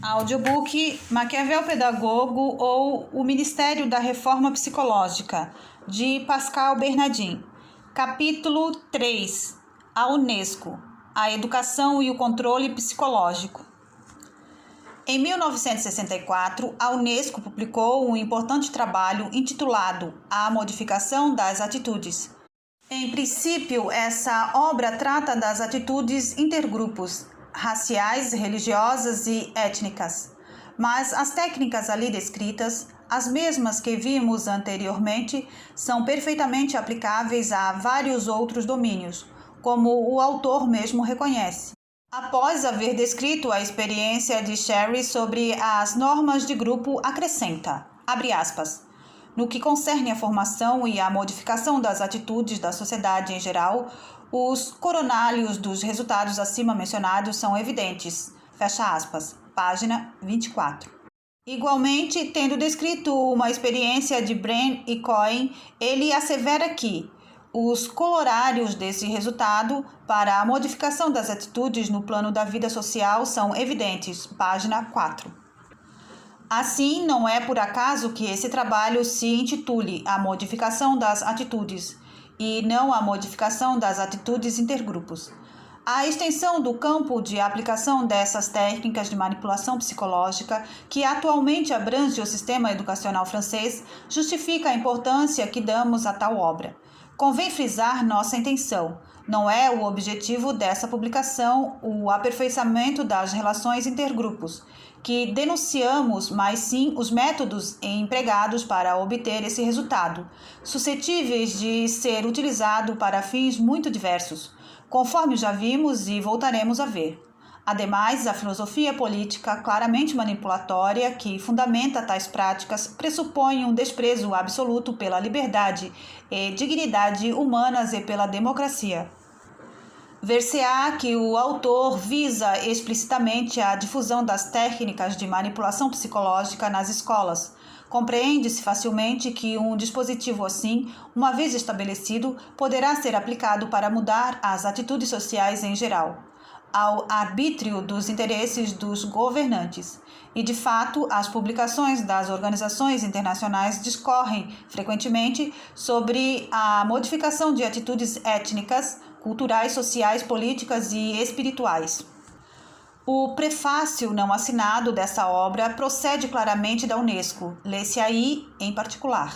Audiobook Maquiavel Pedagogo ou O Ministério da Reforma Psicológica, de Pascal Bernardin. Capítulo 3. A Unesco, a Educação e o Controle Psicológico. Em 1964, a Unesco publicou um importante trabalho intitulado A Modificação das Atitudes. Em princípio, essa obra trata das atitudes intergrupos, raciais, religiosas e étnicas, mas as técnicas ali descritas, as mesmas que vimos anteriormente, são perfeitamente aplicáveis a vários outros domínios, como o autor mesmo reconhece. Após haver descrito a experiência de Sherry sobre as normas de grupo, acrescenta, abre aspas, no que concerne à formação e à modificação das atitudes da sociedade em geral, os coronários dos resultados acima mencionados são evidentes. Fecha aspas. Página 24. Igualmente, tendo descrito uma experiência de Bren e Cohen, ele assevera que os coronários desse resultado para a modificação das atitudes no plano da vida social são evidentes. Página 4. Assim, não é por acaso que esse trabalho se intitule A Modificação das Atitudes e não a modificação das atitudes intergrupos. A extensão do campo de aplicação dessas técnicas de manipulação psicológica, que atualmente abrange o sistema educacional francês, justifica a importância que damos a tal obra. Convém frisar nossa intenção. Não é o objetivo dessa publicação o aperfeiçoamento das relações intergrupos, que denunciamos, mas sim os métodos empregados para obter esse resultado, suscetíveis de ser utilizado para fins muito diversos, conforme já vimos e voltaremos a ver. Ademais, a filosofia política claramente manipulatória que fundamenta tais práticas pressupõe um desprezo absoluto pela liberdade e dignidade humanas e pela democracia. Ver-se-á que o autor visa explicitamente a difusão das técnicas de manipulação psicológica nas escolas. Compreende-se facilmente que um dispositivo assim, uma vez estabelecido, poderá ser aplicado para mudar as atitudes sociais em geral, ao arbítrio dos interesses dos governantes. E, de fato, as publicações das organizações internacionais discorrem frequentemente sobre a modificação de atitudes étnicas, culturais, sociais, políticas e espirituais. O prefácio não assinado dessa obra procede claramente da Unesco, lê-se aí em particular.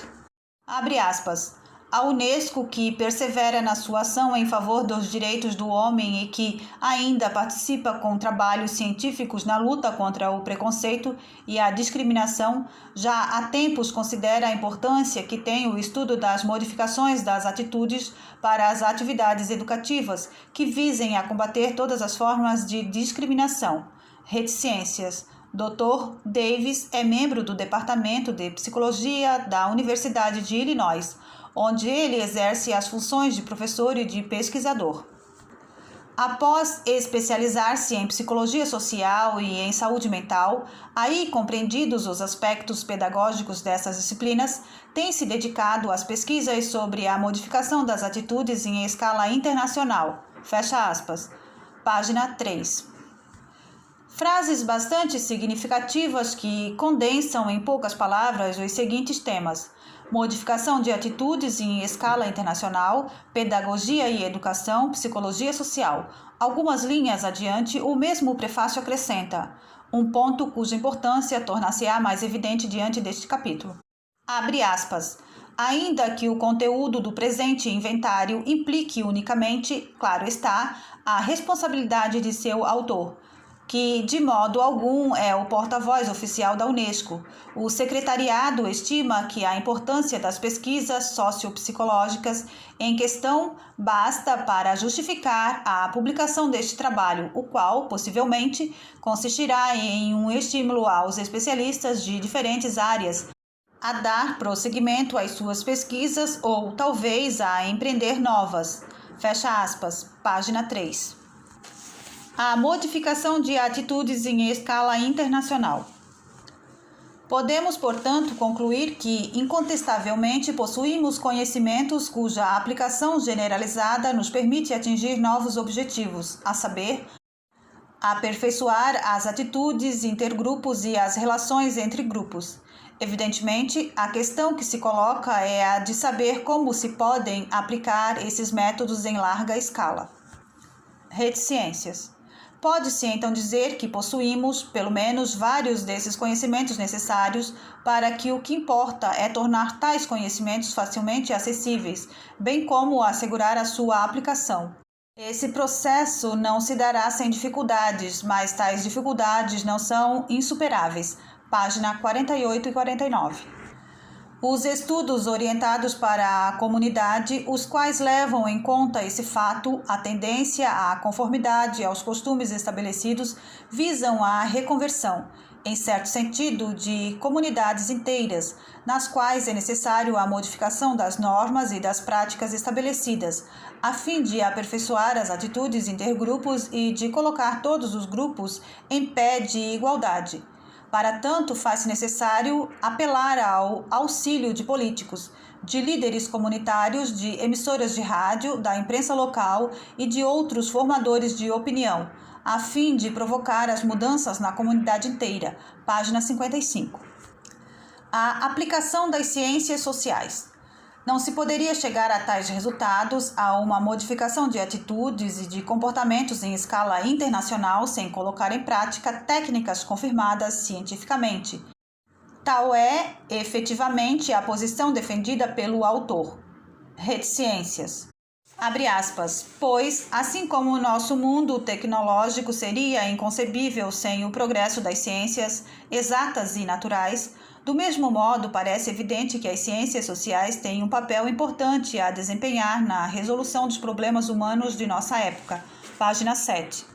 Abre aspas. A Unesco, que persevera na sua ação em favor dos direitos do homem e que ainda participa com trabalhos científicos na luta contra o preconceito e a discriminação, já há tempos considera a importância que tem o estudo das modificações das atitudes para as atividades educativas que visem a combater todas as formas de discriminação. Reticências. Dr. Davis é membro do Departamento de Psicologia da Universidade de Illinois, onde ele exerce as funções de professor e de pesquisador. Após especializar-se em psicologia social e em saúde mental, aí compreendidos os aspectos pedagógicos dessas disciplinas, tem se dedicado às pesquisas sobre a modificação das atitudes em escala internacional. Fecha aspas. Página 3. Frases bastante significativas que condensam em poucas palavras os seguintes temas: modificação de atitudes em escala internacional, pedagogia e educação, psicologia social. Algumas linhas adiante, o mesmo prefácio acrescenta, um ponto cuja importância tornar-se-á mais evidente diante deste capítulo. Abre aspas. Ainda que o conteúdo do presente inventário implique unicamente, claro está, a responsabilidade de seu autor, que de modo algum é o porta-voz oficial da Unesco. O secretariado estima que a importância das pesquisas sociopsicológicas em questão basta para justificar a publicação deste trabalho, o qual, possivelmente, consistirá em um estímulo aos especialistas de diferentes áreas a dar prosseguimento às suas pesquisas ou, talvez, a empreender novas. Fecha aspas. Página 3. A modificação de atitudes em escala internacional. Podemos, portanto, concluir que, incontestavelmente, possuímos conhecimentos cuja aplicação generalizada nos permite atingir novos objetivos, a saber, aperfeiçoar as atitudes intergrupos e as relações entre grupos. Evidentemente, a questão que se coloca é a de saber como se podem aplicar esses métodos em larga escala. Reticências. Pode-se então dizer que possuímos, pelo menos, vários desses conhecimentos necessários para que o que importa é tornar tais conhecimentos facilmente acessíveis, bem como assegurar a sua aplicação. Esse processo não se dará sem dificuldades, mas tais dificuldades não são insuperáveis. Página 48 e 49. Os estudos orientados para a comunidade, os quais levam em conta esse fato, a tendência à conformidade aos costumes estabelecidos, visam a reconversão, em certo sentido, de comunidades inteiras, nas quais é necessário a modificação das normas e das práticas estabelecidas, a fim de aperfeiçoar as atitudes intergrupos e de colocar todos os grupos em pé de igualdade. Para tanto, faz-se necessário apelar ao auxílio de políticos, de líderes comunitários, de emissoras de rádio, da imprensa local e de outros formadores de opinião, a fim de provocar as mudanças na comunidade inteira. Página 55. A aplicação das ciências sociais. Não se poderia chegar a tais resultados, a uma modificação de atitudes e de comportamentos em escala internacional, sem colocar em prática técnicas confirmadas cientificamente. Tal é, efetivamente, a posição defendida pelo autor. Reticências. Abre aspas, pois, assim como o nosso mundo tecnológico seria inconcebível sem o progresso das ciências exatas e naturais, do mesmo modo, parece evidente que as ciências sociais têm um papel importante a desempenhar na resolução dos problemas humanos de nossa época. Página 7.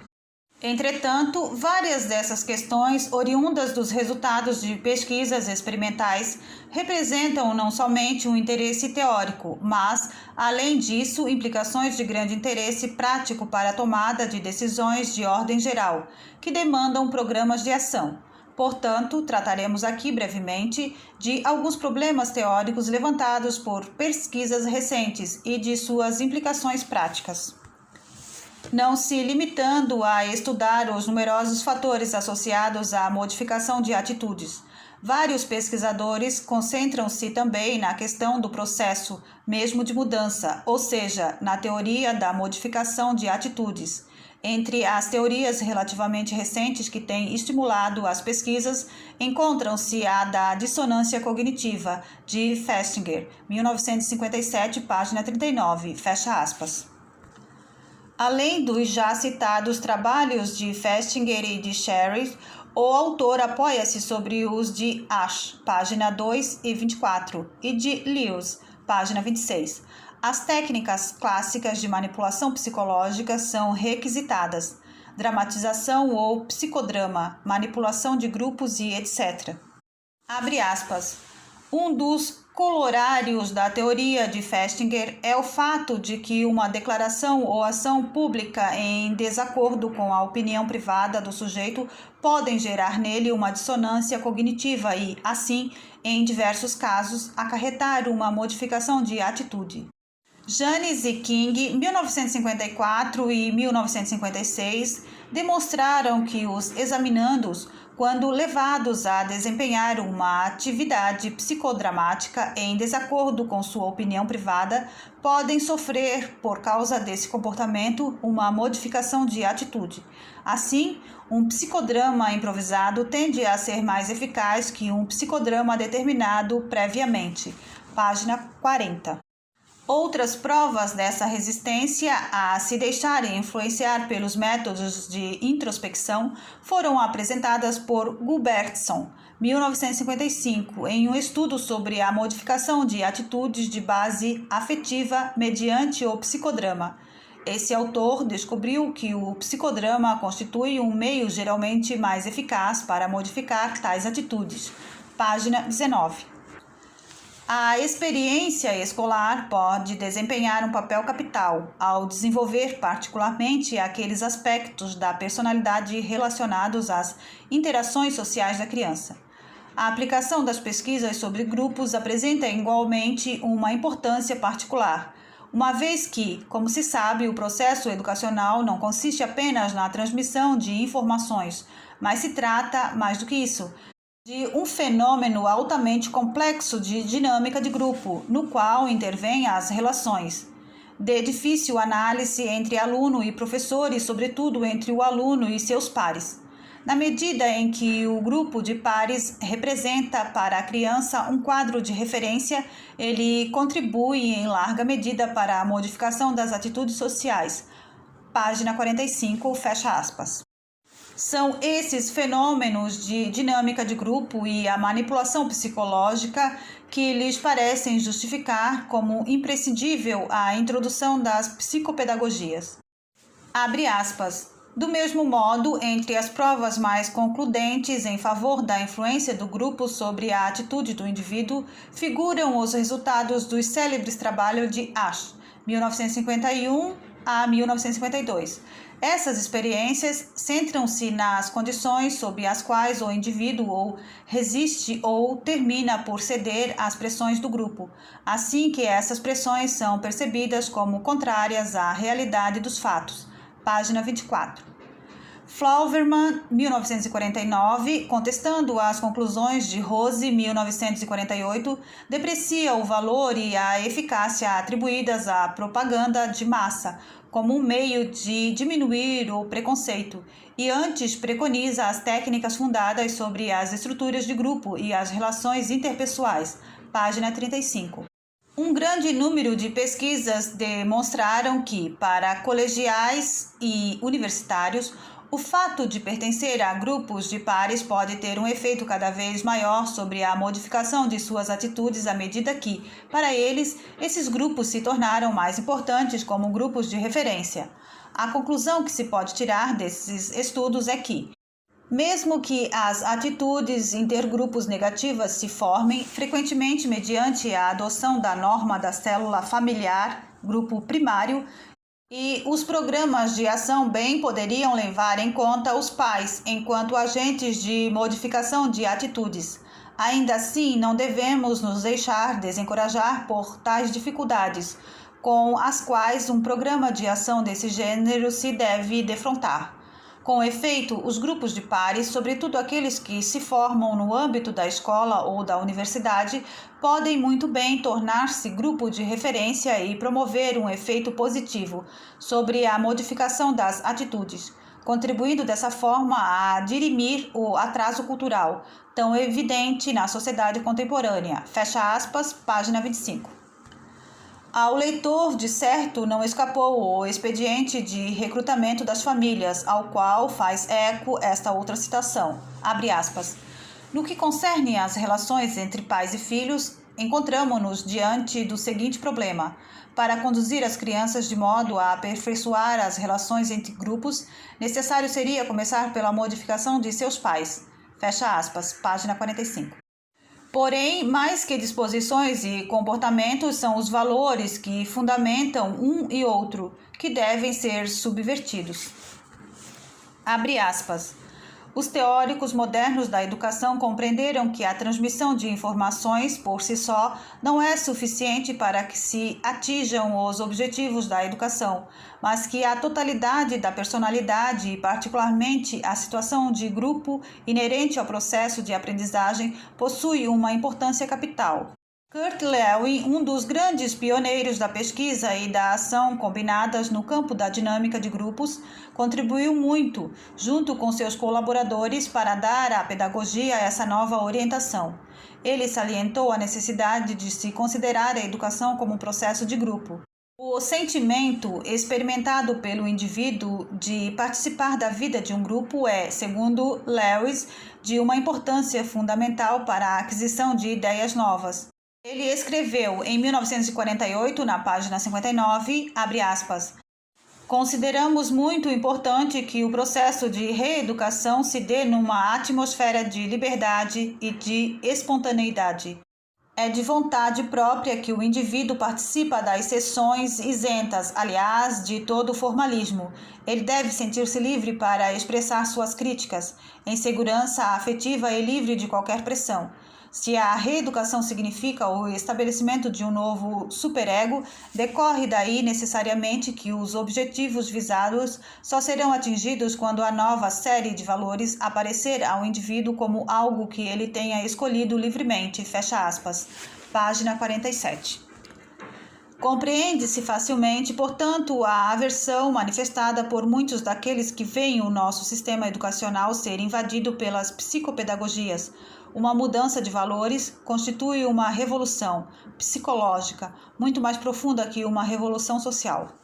Entretanto, várias dessas questões, oriundas dos resultados de pesquisas experimentais, representam não somente um interesse teórico, mas, além disso, implicações de grande interesse prático para a tomada de decisões de ordem geral, que demandam programas de ação. Portanto, trataremos aqui brevemente de alguns problemas teóricos levantados por pesquisas recentes e de suas implicações práticas. Não se limitando a estudar os numerosos fatores associados à modificação de atitudes, vários pesquisadores concentram-se também na questão do processo mesmo de mudança, ou seja, na teoria da modificação de atitudes. Entre as teorias relativamente recentes que têm estimulado as pesquisas, encontram-se a da dissonância cognitiva, de Festinger, 1957, página 39, fecha aspas. Além dos já citados trabalhos de Festinger e de Sherry, o autor apoia-se sobre os de Ash, página 2 e 24, e de Lewis, página 26. As técnicas clássicas de manipulação psicológica são requisitadas: dramatização ou psicodrama, manipulação de grupos e etc. Abre aspas. Um dos corolários da teoria de Festinger é o fato de que uma declaração ou ação pública em desacordo com a opinião privada do sujeito podem gerar nele uma dissonância cognitiva e, assim, em diversos casos, acarretar uma modificação de atitude. Janes e King, 1954 e 1956, demonstraram que os examinandos, quando levados a desempenhar uma atividade psicodramática em desacordo com sua opinião privada, podem sofrer, por causa desse comportamento, uma modificação de atitude. Assim, um psicodrama improvisado tende a ser mais eficaz que um psicodrama determinado previamente. Página 40. Outras provas dessa resistência a se deixarem influenciar pelos métodos de introspecção foram apresentadas por Gulbertson, 1955, em um estudo sobre a modificação de atitudes de base afetiva mediante o psicodrama. Esse autor descobriu que o psicodrama constitui um meio geralmente mais eficaz para modificar tais atitudes. Página 19. A experiência escolar pode desempenhar um papel capital ao desenvolver particularmente aqueles aspectos da personalidade relacionados às interações sociais da criança. A aplicação das pesquisas sobre grupos apresenta igualmente uma importância particular. uma vez que, como se sabe, o processo educacional não consiste apenas na transmissão de informações, mas se trata, mais do que isso, de um fenômeno altamente complexo de dinâmica de grupo, no qual intervêm as relações de difícil análise entre aluno e professor e, sobretudo, entre o aluno e seus pares. Na medida em que o grupo de pares representa para a criança um quadro de referência, ele contribui em larga medida para a modificação das atitudes sociais. Página 45, fecha aspas. São esses fenômenos de dinâmica de grupo e a manipulação psicológica que lhes parecem justificar como imprescindível a introdução das psicopedagogias. Abre aspas. Do mesmo modo, entre as provas mais concludentes em favor da influência do grupo sobre a atitude do indivíduo, figuram os resultados dos célebres trabalhos de Asch, 1951 a 1952. Essas experiências centram-se nas condições sob as quais o indivíduo ou resiste ou termina por ceder às pressões do grupo, assim que essas pressões são percebidas como contrárias à realidade dos fatos. Página 24. Flauverman, 1949, contestando as conclusões de Rose, 1948, deprecia o valor e a eficácia atribuídas à propaganda de massa como um meio de diminuir o preconceito e antes preconiza as técnicas fundadas sobre as estruturas de grupo e as relações interpessoais. Página 35. Um grande número de pesquisas demonstraram que, para colegiais e universitários, o fato de pertencer a grupos de pares pode ter um efeito cada vez maior sobre a modificação de suas atitudes à medida que, para eles, esses grupos se tornaram mais importantes como grupos de referência. A conclusão que se pode tirar desses estudos é que, mesmo que as atitudes intergrupos negativas se formem, frequentemente mediante a adoção da norma da célula familiar, grupo primário, e os programas de ação bem poderiam levar em conta os pais enquanto agentes de modificação de atitudes. Ainda assim, não devemos nos deixar desencorajar por tais dificuldades, com as quais um programa de ação desse gênero se deve defrontar. Com efeito, os grupos de pares, sobretudo aqueles que se formam no âmbito da escola ou da universidade, podem muito bem tornar-se grupo de referência e promover um efeito positivo sobre a modificação das atitudes, contribuindo dessa forma a dirimir o atraso cultural, tão evidente na sociedade contemporânea. Fecha aspas, página 25. Ao leitor, de certo, não escapou o expediente de recrutamento das famílias, ao qual faz eco esta outra citação, abre aspas. No que concerne às relações entre pais e filhos, encontramo-nos diante do seguinte problema. Para conduzir as crianças de modo a aperfeiçoar as relações entre grupos, necessário seria começar pela modificação de seus pais. Fecha aspas, página 45. Porém, mais que disposições e comportamentos, são os valores que fundamentam um e outro, que devem ser subvertidos. Abre aspas. Os teóricos modernos da educação compreenderam que a transmissão de informações, por si só, não é suficiente para que se atinjam os objetivos da educação, mas que a totalidade da personalidade e, particularmente, a situação de grupo inerente ao processo de aprendizagem possui uma importância capital. Kurt Lewin, um dos grandes pioneiros da pesquisa e da ação combinadas no campo da dinâmica de grupos, contribuiu muito, junto com seus colaboradores, para dar à pedagogia essa nova orientação. Ele salientou a necessidade de se considerar a educação como um processo de grupo. O sentimento experimentado pelo indivíduo de participar da vida de um grupo é, segundo Lewis, de uma importância fundamental para a aquisição de ideias novas. Ele escreveu em 1948, na página 59, abre aspas, consideramos muito importante que o processo de reeducação se dê numa atmosfera de liberdade e de espontaneidade. É de vontade própria que o indivíduo participa das sessões isentas, aliás, de todo formalismo. Ele deve sentir-se livre para expressar suas críticas, em segurança afetiva e livre de qualquer pressão. Se a reeducação significa o estabelecimento de um novo superego, decorre daí necessariamente que os objetivos visados só serão atingidos quando a nova série de valores aparecer ao indivíduo como algo que ele tenha escolhido livremente. Fecha aspas. Página 47. Compreende-se facilmente, portanto, a aversão manifestada por muitos daqueles que veem o nosso sistema educacional ser invadido pelas psicopedagogias. Uma mudança de valores constitui uma revolução psicológica muito mais profunda que uma revolução social.